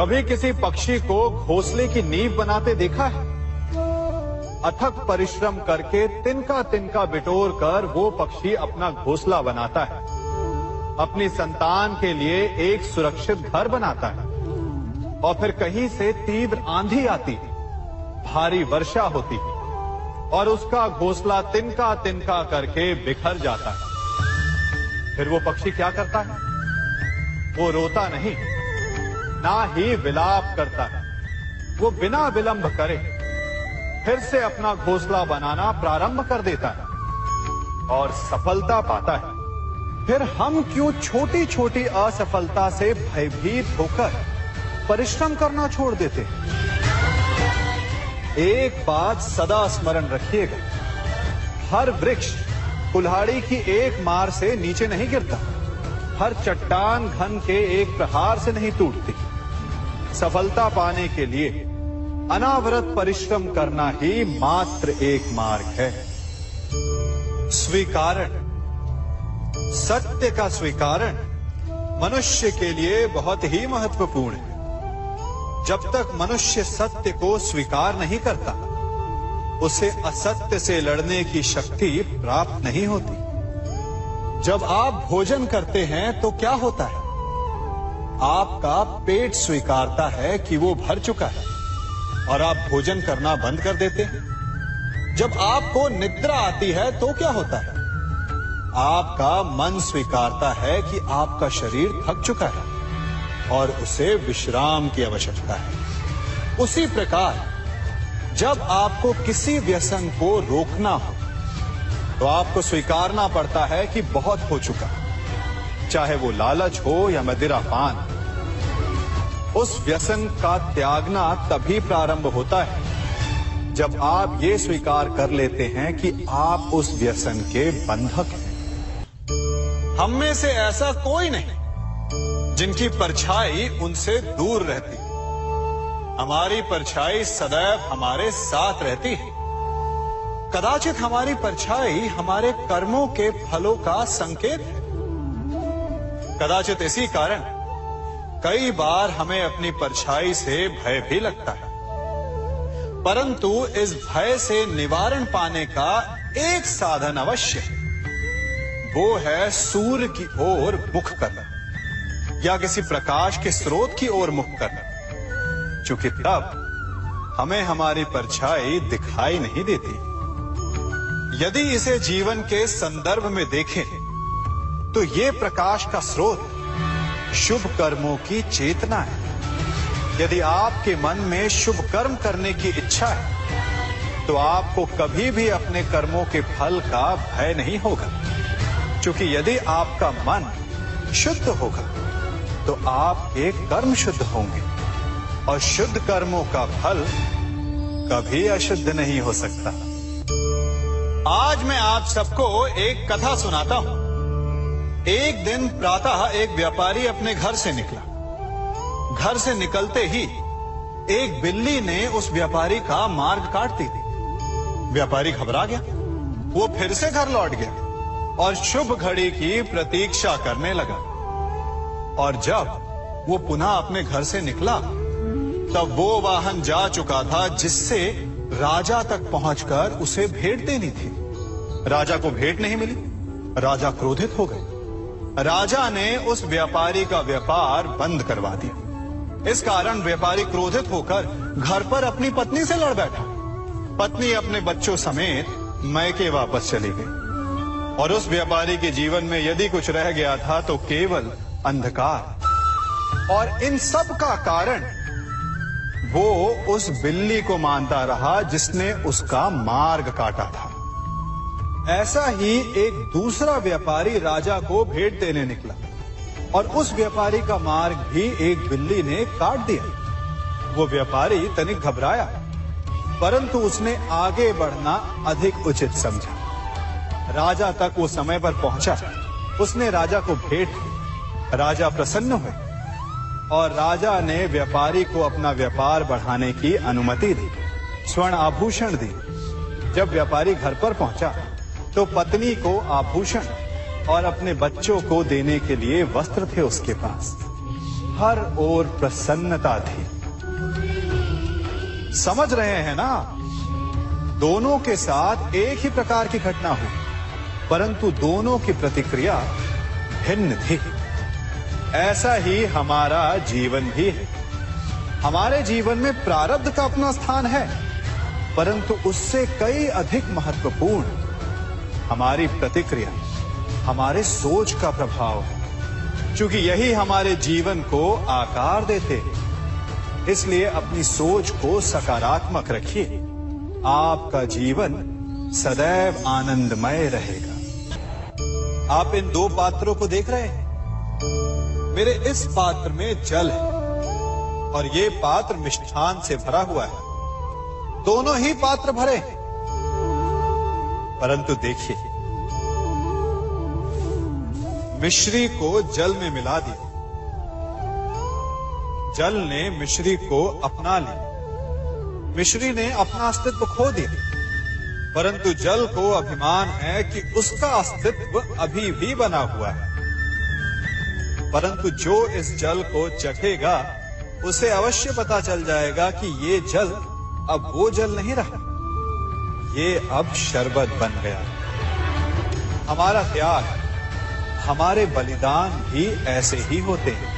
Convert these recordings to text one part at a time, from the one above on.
कभी किसी पक्षी को घोंसले की नींव बनाते देखा है? अथक परिश्रम करके तिनका तिनका बिटोर कर वो पक्षी अपना घोंसला बनाता है, अपनी संतान के लिए एक सुरक्षित घर बनाता है। और फिर कहीं से तीव्र आंधी आती, भारी वर्षा होती और उसका घोंसला तिनका तिनका करके बिखर जाता है। फिर वो पक्षी क्या करता है? वो रोता नहीं, ना ही विलाप करता है। वो बिना विलंब करे फिर से अपना घोंसला बनाना प्रारंभ कर देता है और सफलता पाता है। फिर हम क्यों छोटी छोटी असफलता से भयभीत होकर परिश्रम करना छोड़ देते हैं? एक बात सदा स्मरण रखिएगा, हर वृक्ष कुल्हाड़ी की एक मार से नीचे नहीं गिरता, हर चट्टान घन के एक प्रहार से नहीं टूटती। सफलता पाने के लिए अनावरत परिश्रम करना ही मात्र एक मार्ग है। स्वीकारण, सत्य का स्वीकारण मनुष्य के लिए बहुत ही महत्वपूर्ण है। जब तक मनुष्य सत्य को स्वीकार नहीं करता, उसे असत्य से लड़ने की शक्ति प्राप्त नहीं होती। जब आप भोजन करते हैं तो क्या होता है? आपका पेट स्वीकारता है कि वो भर चुका है और आप भोजन करना बंद कर देते हैं। जब आपको निद्रा आती है तो क्या होता है? आपका मन स्वीकारता है कि आपका शरीर थक चुका है और उसे विश्राम की आवश्यकता है। उसी प्रकार जब आपको किसी व्यसन को रोकना हो तो आपको स्वीकारना पड़ता है कि बहुत हो चुका, चाहे वो लालच हो या मदिरापान। उस व्यसन का त्यागना तभी प्रारंभ होता है जब आप ये स्वीकार कर लेते हैं कि आप उस व्यसन के बंधक हैं। हम में से ऐसा कोई नहीं जिनकी परछाई उनसे दूर रहती। हमारी परछाई सदैव हमारे साथ रहती है। कदाचित हमारी परछाई हमारे कर्मों के फलों का संकेत है। कदाचित इसी कारण कई बार हमें अपनी परछाई से भय भी लगता है, परंतु इस भय से निवारण पाने का एक साधन अवश्य है। वो है सूर्य की ओर मुख करना या किसी प्रकाश के स्रोत की ओर मुख करना, क्योंकि तब हमें हमारी परछाई दिखाई नहीं देती। यदि इसे जीवन के संदर्भ में देखें तो ये प्रकाश का स्रोत शुभ कर्मों की चेतना है। यदि आपके मन में शुभ कर्म करने की इच्छा है तो आपको कभी भी अपने कर्मों के फल का भय नहीं होगा, क्योंकि यदि आपका मन शुद्ध होगा तो आपके कर्म शुद्ध होंगे और शुद्ध कर्मों का फल कभी अशुद्ध नहीं हो सकता। आज मैं आप सबको एक कथा सुनाता हूं। एक दिन प्रातः एक व्यापारी अपने घर से निकला। घर से निकलते ही एक बिल्ली ने उस व्यापारी का मार्ग काट दी। व्यापारी घबरा गया। वो फिर से घर लौट गया और शुभ घड़ी की प्रतीक्षा करने लगा। और जब वो पुनः अपने घर से निकला तब वो वाहन जा चुका था जिससे राजा तक पहुंचकर उसे भेंट देनी थी। राजा को भेंट नहीं मिली। राजा क्रोधित हो गए। राजा ने उस व्यापारी का व्यापार बंद करवा दिया। इस कारण व्यापारी क्रोधित होकर घर पर अपनी पत्नी से लड़ बैठा। पत्नी अपने बच्चों समेत मैके वापस चली गई और उस व्यापारी के जीवन में यदि कुछ रह गया था तो केवल अंधकार। और इन सब का कारण वो उस बिल्ली को मानता रहा जिसने उसका मार्ग काटा था। ऐसा ही एक दूसरा व्यापारी राजा को भेंट देने निकला और उस व्यापारी का मार्ग भी एक बिल्ली ने काट दिया। वो व्यापारी तनिक घबराया, परंतु उसने आगे बढ़ना अधिक उचित समझा। राजा तक वो समय पर पहुंचा। उसने राजा को भेंट दी। राजा प्रसन्न हुए और राजा ने व्यापारी को अपना व्यापार बढ़ाने की अनुमति दी, स्वर्ण आभूषण दी। जब व्यापारी घर पर पहुंचा तो पत्नी को आभूषण और अपने बच्चों को देने के लिए वस्त्र थे उसके पास। हर ओर प्रसन्नता थी। समझ रहे हैं ना, दोनों के साथ एक ही प्रकार की घटना हुई, परंतु दोनों की प्रतिक्रिया भिन्न थी। ऐसा ही हमारा जीवन भी है। हमारे जीवन में प्रारब्ध का अपना स्थान है, परंतु उससे कई अधिक महत्वपूर्ण हमारी प्रतिक्रिया, हमारे सोच का प्रभाव है। क्योंकि यही हमारे जीवन को आकार देते हैं। इसलिए अपनी सोच को सकारात्मक रखिए। आपका जीवन सदैव आनंदमय रहेगा। आप इन दो पात्रों को देख रहे हैं। मेरे इस पात्र में जल है और ये पात्र मिष्ठान से भरा हुआ है। दोनों ही पात्र भरे हैं, परंतु देखिए, मिश्री को जल में मिला दिया, जल ने मिश्री को अपना लिया, मिश्री ने अपना अस्तित्व खो दिया। परंतु जल को अभिमान है कि उसका अस्तित्व अभी भी बना हुआ है। परंतु जो इस जल को चखेगा उसे अवश्य पता चल जाएगा कि ये जल अब वो जल नहीं रहा, ये अब शरबत बन गया। हमारा त्याग, हमारे बलिदान भी ऐसे ही होते हैं।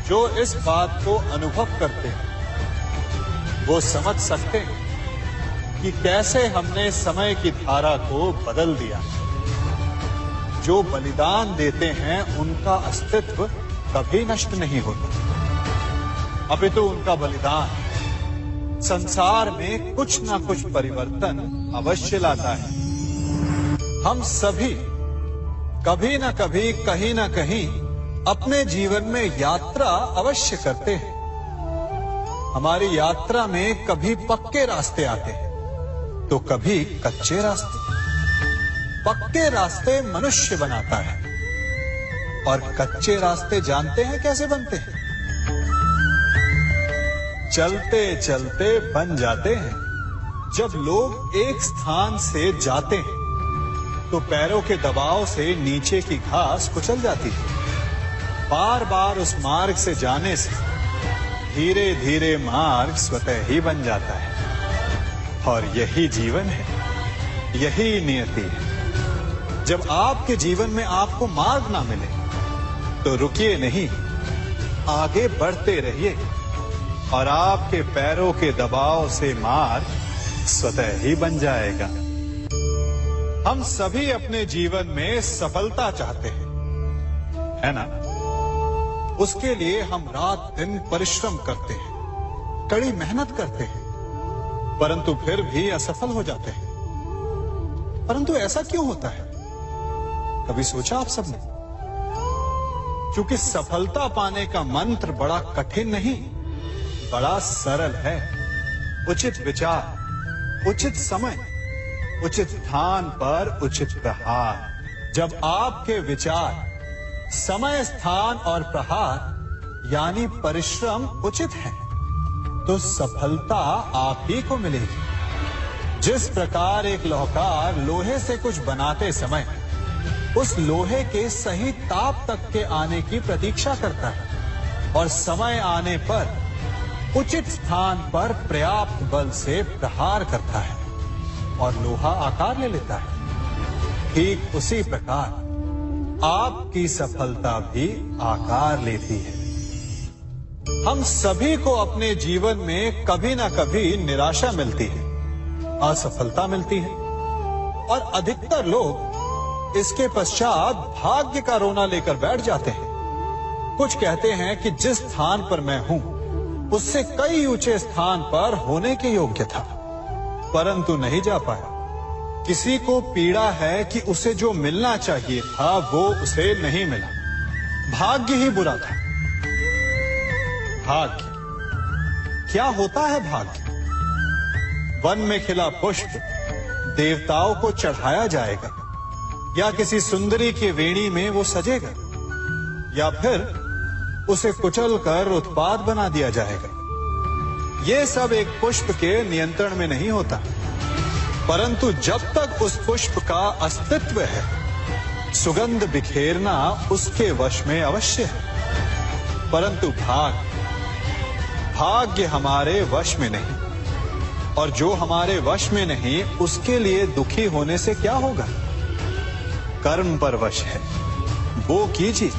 जो इस बात को अनुभव करते हैं वो समझ सकते हैं कि कैसे हमने समय की धारा को बदल दिया। जो बलिदान देते हैं उनका अस्तित्व कभी नष्ट नहीं होता, अपितु उनका बलिदान संसार में कुछ ना कुछ परिवर्तन अवश्य लाता है। हम सभी कभी ना कभी, कहीं ना कहीं अपने जीवन में यात्रा अवश्य करते हैं। हमारी यात्रा में कभी पक्के रास्ते आते हैं तो कभी कच्चे रास्ते। पक्के रास्ते मनुष्य बनाता है और कच्चे रास्ते जानते हैं कैसे बनते हैं? चलते चलते बन जाते हैं। जब लोग एक स्थान से जाते हैं तो पैरों के दबाव से नीचे की घास कुचल जाती है। बार बार उस मार्ग से जाने से धीरे धीरे मार्ग स्वतः ही बन जाता है। और यही जीवन है, यही नियति है। जब आपके जीवन में आपको मार्ग ना मिले तो रुकिए नहीं, आगे बढ़ते रहिए और आपके पैरों के दबाव से मार्ग स्वतः ही बन जाएगा। हम सभी अपने जीवन में सफलता चाहते हैं, है ना? उसके लिए हम रात दिन परिश्रम करते हैं, कड़ी मेहनत करते हैं, परंतु फिर भी असफल हो जाते हैं। परंतु ऐसा क्यों होता है? कभी सोचा आप सबने? क्योंकि सफलता पाने का मंत्र बड़ा कठिन नहीं, बड़ा सरल है। उचित विचार, उचित समय, उचित स्थान पर उचित प्रहार। जब आपके विचार, समय, स्थान और प्रहार यानी परिश्रम उचित है तो सफलता आप ही को मिलेगी। जिस प्रकार एक लोहार लोहे से कुछ बनाते समय उस लोहे के सही ताप तक के आने की प्रतीक्षा करता है और समय आने पर उचित स्थान पर पर्याप्त बल से प्रहार करता है और लोहा आकार ले लेता है, ठीक उसी प्रकार आपकी सफलता भी आकार लेती है। हम सभी को अपने जीवन में कभी ना कभी निराशा मिलती है, असफलता मिलती है और अधिकतर लोग इसके पश्चात भाग्य का रोना लेकर बैठ जाते हैं। कुछ कहते हैं कि जिस स्थान पर मैं हूं उससे कई ऊंचे स्थान पर होने के योग्य था, परंतु नहीं जा पाया। किसी को पीड़ा है कि उसे जो मिलना चाहिए था वो उसे नहीं मिला, भाग्य ही बुरा था। भाग्य क्या होता है? भाग्य वन में खिला पुष्प देवताओं को चढ़ाया जाएगा या किसी सुंदरी की वेणी में वो सजेगा या फिर उसे कुचलकर उत्पाद बना दिया जाएगा। ये सब एक पुष्प के नियंत्रण में नहीं होता, परंतु जब तक उस पुष्प का अस्तित्व है सुगंध बिखेरना उसके वश में अवश्य है। परंतु भाग्य हमारे वश में नहीं, और जो हमारे वश में नहीं उसके लिए दुखी होने से क्या होगा। कर्म पर वश है, वो कीजिए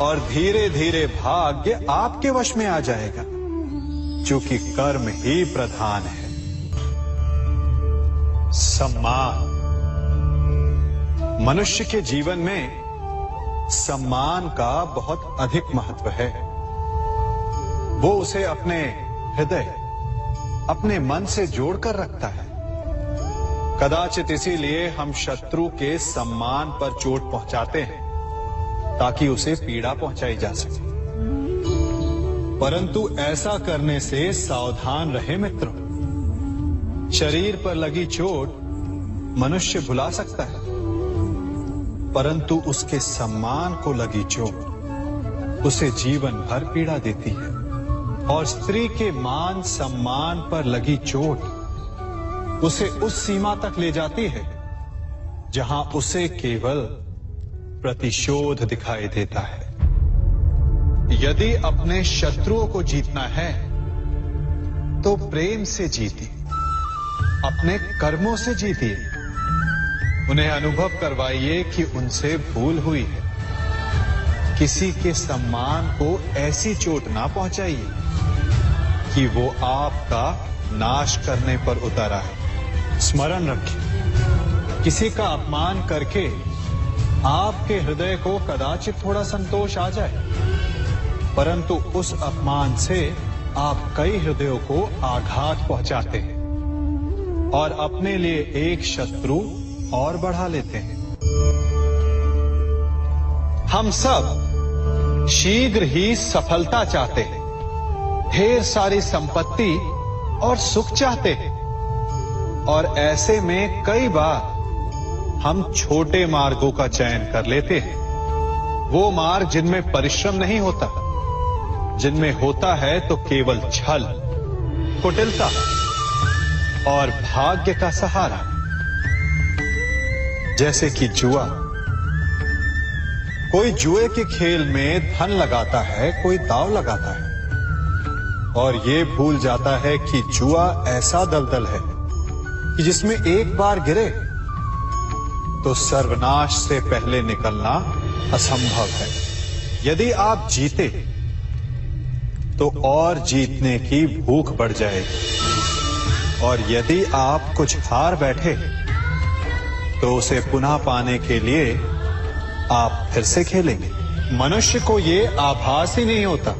और धीरे धीरे भाग्य आपके वश में आ जाएगा, क्योंकि कर्म ही प्रधान है। सम्मान। मनुष्य के जीवन में सम्मान का बहुत अधिक महत्व है। वो उसे अपने हृदय, अपने मन से जोड़कर रखता है। कदाचित इसीलिए हम शत्रु के सम्मान पर चोट पहुंचाते हैं, ताकि उसे पीड़ा पहुंचाई जा सके। परंतु ऐसा करने से सावधान रहे मित्रों। शरीर पर लगी चोट मनुष्य भुला सकता है, परंतु उसके सम्मान को लगी चोट उसे जीवन भर पीड़ा देती है। और स्त्री के मान सम्मान पर लगी चोट उसे उस सीमा तक ले जाती है जहां उसे केवल प्रतिशोध दिखाई देता है। यदि अपने शत्रुओं को जीतना है तो प्रेम से जीतिए, अपने कर्मों से जीतिए। उन्हें अनुभव करवाइए कि उनसे भूल हुई है। किसी के सम्मान को ऐसी चोट ना पहुंचाइए कि वो आपका नाश करने पर उतरा है। स्मरण रखिए, किसी का अपमान करके आपके हृदय को कदाचित थोड़ा संतोष आ जाए, परंतु उस अपमान से आप कई हृदयों को आघात पहुंचाते हैं और अपने लिए एक शत्रु और बढ़ा लेते हैं। हम सब शीघ्र ही सफलता चाहते हैं, ढेर सारी संपत्ति और सुख चाहते हैं, और ऐसे में कई बार हम छोटे मार्गों का चयन कर लेते हैं। वो मार्ग जिनमें परिश्रम नहीं होता, जिनमें होता है तो केवल छल, कुटिलता और भाग्य का सहारा। जैसे कि जुआ। कोई जुए के खेल में धन लगाता है, कोई दांव लगाता है, और ये भूल जाता है कि जुआ ऐसा दलदल है कि जिसमें एक बार गिरे तो सर्वनाश से पहले निकलना असंभव है। यदि आप जीते तो और जीतने की भूख बढ़ जाएगी, और यदि आप कुछ हार बैठे तो उसे पुनः पाने के लिए आप फिर से खेलेंगे। मनुष्य को ये आभास ही नहीं होता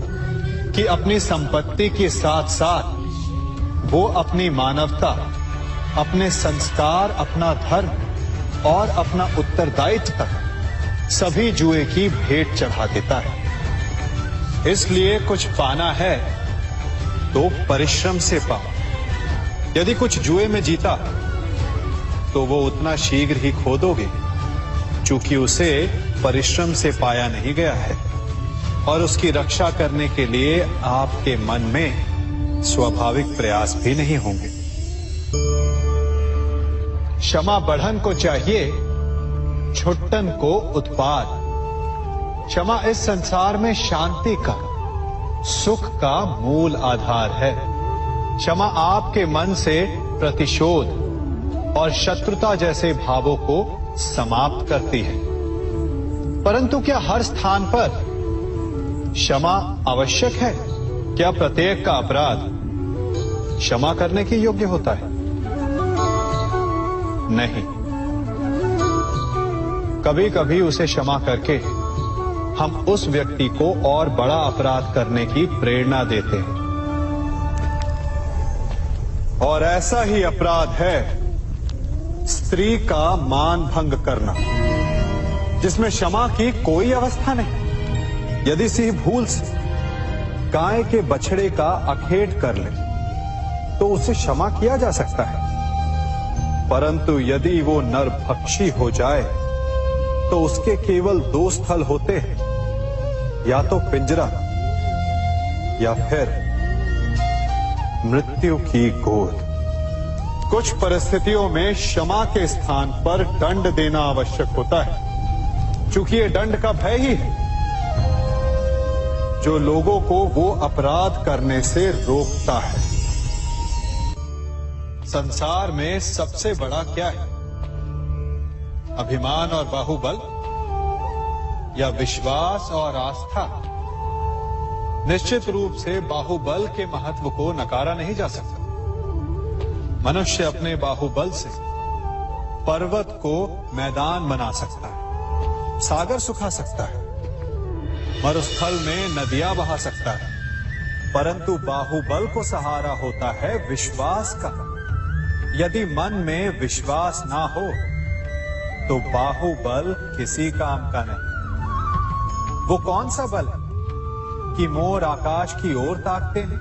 कि अपनी संपत्ति के साथ साथ वो अपनी मानवता, अपने संस्कार, अपना धर्म और अपना उत्तरदायित्व तक सभी जुए की भेंट चढ़ा देता है। इसलिए कुछ पाना है तो परिश्रम से पाओ। यदि कुछ जुए में जीता तो वो उतना शीघ्र ही खो दोगे, चूंकि उसे परिश्रम से पाया नहीं गया है, और उसकी रक्षा करने के लिए आपके मन में स्वाभाविक प्रयास भी नहीं होंगे। क्षमा बढ़न को चाहिए, छुट्टन को उत्पाद। क्षमा इस संसार में शांति का, सुख का मूल आधार है। क्षमा आपके मन से प्रतिशोध और शत्रुता जैसे भावों को समाप्त करती है। परंतु क्या हर स्थान पर क्षमा आवश्यक है? क्या प्रत्येक का अपराध क्षमा करने के योग्य होता है? नहीं। कभी कभी उसे क्षमा करके हम उस व्यक्ति को और बड़ा अपराध करने की प्रेरणा देते हैं, और ऐसा ही अपराध है स्त्री का मान भंग करना, जिसमें क्षमा की कोई अवस्था नहीं। यदि सिंह भूल से गाय के बछड़े का अखेट कर ले तो उसे क्षमा किया जा सकता है, परंतु यदि वो नरभक्षी हो जाए तो उसके केवल दो स्थल होते हैं, या तो पिंजरा या फिर मृत्यु की गोद। कुछ परिस्थितियों में क्षमा के स्थान पर दंड देना आवश्यक होता है, क्योंकि ये दंड का भय ही है। जो लोगों को वो अपराध करने से रोकता है। संसार में सबसे बड़ा क्या है? अभिमान और बाहुबल या विश्वास और आस्था? निश्चित रूप से बाहुबल के महत्व को नकारा नहीं जा सकता। मनुष्य अपने बाहुबल से पर्वत को मैदान बना सकता है, सागर सुखा सकता है, मरुस्थल में नदियां बहा सकता है, परंतु बाहुबल को सहारा होता है विश्वास का। यदि मन में विश्वास ना हो तो बाहुबल किसी काम का नहीं। वो कौन सा बल है कि मोर आकाश की ओर ताकते हैं?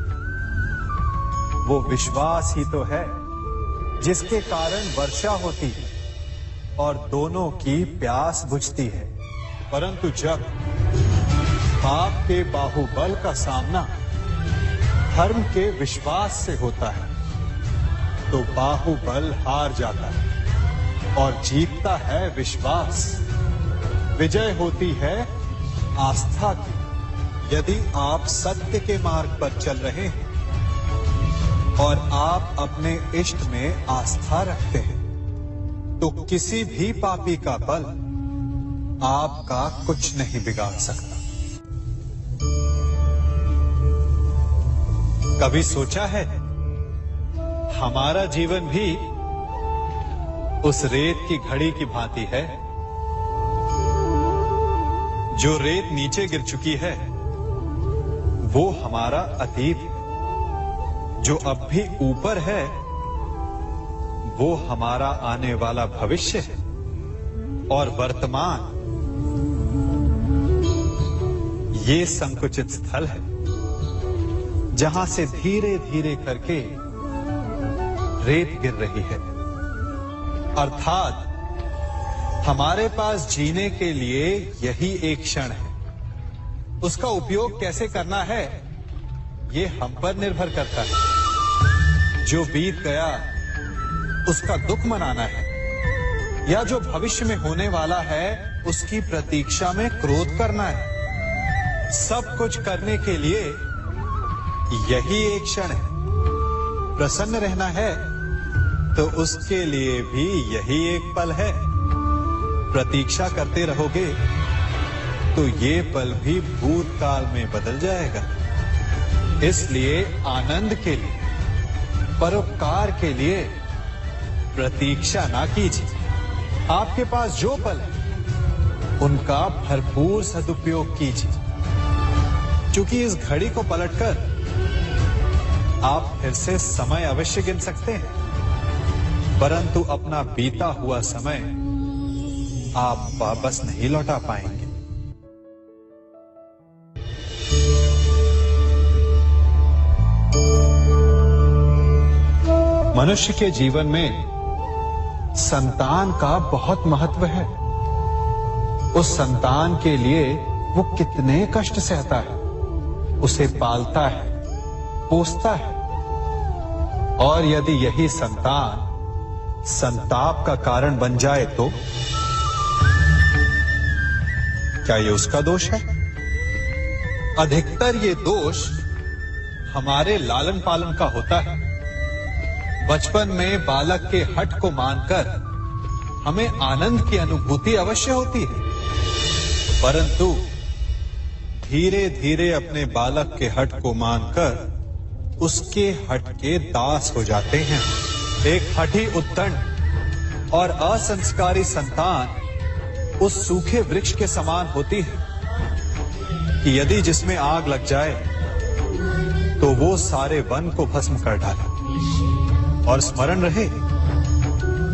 वो विश्वास ही तो है जिसके कारण वर्षा होती है और दोनों की प्यास बुझती है। परंतु जब पाप के बाहुबल का सामना धर्म के विश्वास से होता है तो बाहुबल हार जाता है और जीतता है विश्वास। विजय होती है आस्था की। यदि आप सत्य के मार्ग पर चल रहे हैं और आप अपने इष्ट में आस्था रखते हैं तो किसी भी पापी का बल आपका कुछ नहीं बिगाड़ सकता। कभी सोचा है हमारा जीवन भी उस रेत की घड़ी की भांति है? जो रेत नीचे गिर चुकी है वो हमारा अतीत है, जो अब भी ऊपर है वो हमारा आने वाला भविष्य है, और वर्तमान ये संकुचित स्थल है जहां से धीरे धीरे करके रेत गिर रही है। अर्थात हमारे पास जीने के लिए यही एक क्षण है। उसका उपयोग कैसे करना है ये हम पर निर्भर करता है। जो बीत गया उसका दुख मनाना है या जो भविष्य में होने वाला है उसकी प्रतीक्षा में क्रोध करना है। सब कुछ करने के लिए यही एक क्षण है। प्रसन्न रहना है तो उसके लिए भी यही एक पल है। प्रतीक्षा करते रहोगे तो ये पल भी भूतकाल में बदल जाएगा। इसलिए आनंद के लिए, परोपकार के लिए प्रतीक्षा ना कीजिए। आपके पास जो पल है उनका भरपूर सदुपयोग कीजिए, क्योंकि इस घड़ी को पलटकर आप फिर से समय अवश्य गिन सकते हैं, परंतु अपना बीता हुआ समय आप वापस नहीं लौटा पाएंगे। मनुष्य के जीवन में संतान का बहुत महत्व है। उस संतान के लिए वो कितने कष्ट सहता है, उसे पालता है, पोसता है, और यदि यही संतान संताप का कारण बन जाए तो क्या ये उसका दोष है? अधिकतर ये दोष हमारे लालन पालन का होता है। बचपन में बालक के हठ को मानकर हमें आनंद की अनुभूति अवश्य होती है, परंतु धीरे धीरे अपने बालक के हठ को मानकर उसके हठ के दास हो जाते हैं। एक हठी उद्दंड और असंस्कारी संतान उस सूखे वृक्ष के समान होती है कि यदि जिसमें आग लग जाए तो वो सारे वन को भस्म कर डाले। और स्मरण रहे,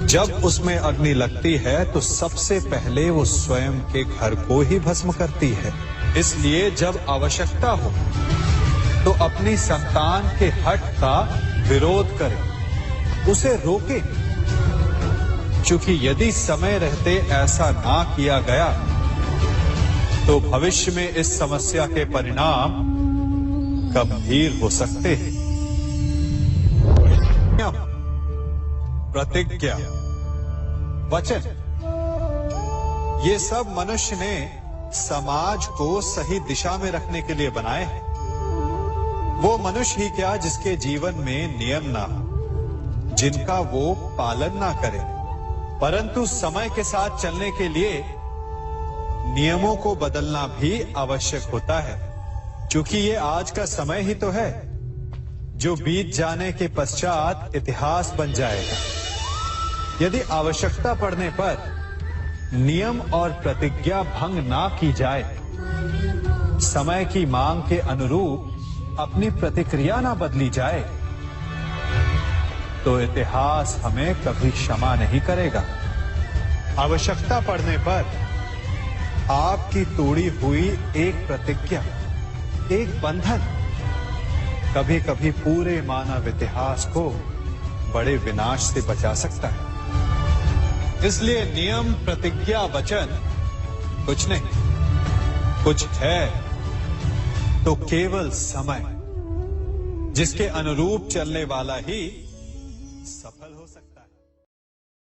जब उसमें अग्नि लगती है तो सबसे पहले वो स्वयं के घर को ही भस्म करती है। इसलिए जब आवश्यकता हो तो अपनी संतान के हठ का विरोध करें, उसे रोके, क्योंकि यदि समय रहते ऐसा ना किया गया तो भविष्य में इस समस्या के परिणाम गंभीर हो सकते हैं। प्रतिज्ञा, वचन, ये सब मनुष्य ने समाज को सही दिशा में रखने के लिए बनाए हैं। वो मनुष्य ही क्या जिसके जीवन में नियम ना हो, जिनका वो पालन ना करे, परंतु समय के साथ चलने के लिए नियमों को बदलना भी आवश्यक होता है, क्योंकि ये आज का समय ही तो है जो बीत जाने के पश्चात इतिहास बन जाएगा। यदि आवश्यकता पड़ने पर नियम और प्रतिज्ञा भंग ना की जाए, समय की मांग के अनुरूप अपनी प्रतिक्रिया ना बदली जाए, तो इतिहास हमें कभी क्षमा नहीं करेगा। आवश्यकता पड़ने पर आपकी तोड़ी हुई एक प्रतिज्ञा, एक बंधन कभी कभी पूरे मानव इतिहास को बड़े विनाश से बचा सकता है। इसलिए नियम, प्रतिज्ञा, वचन कुछ नहीं, कुछ है तो केवल समय, जिसके अनुरूप चलने वाला ही सफल हो सकता है।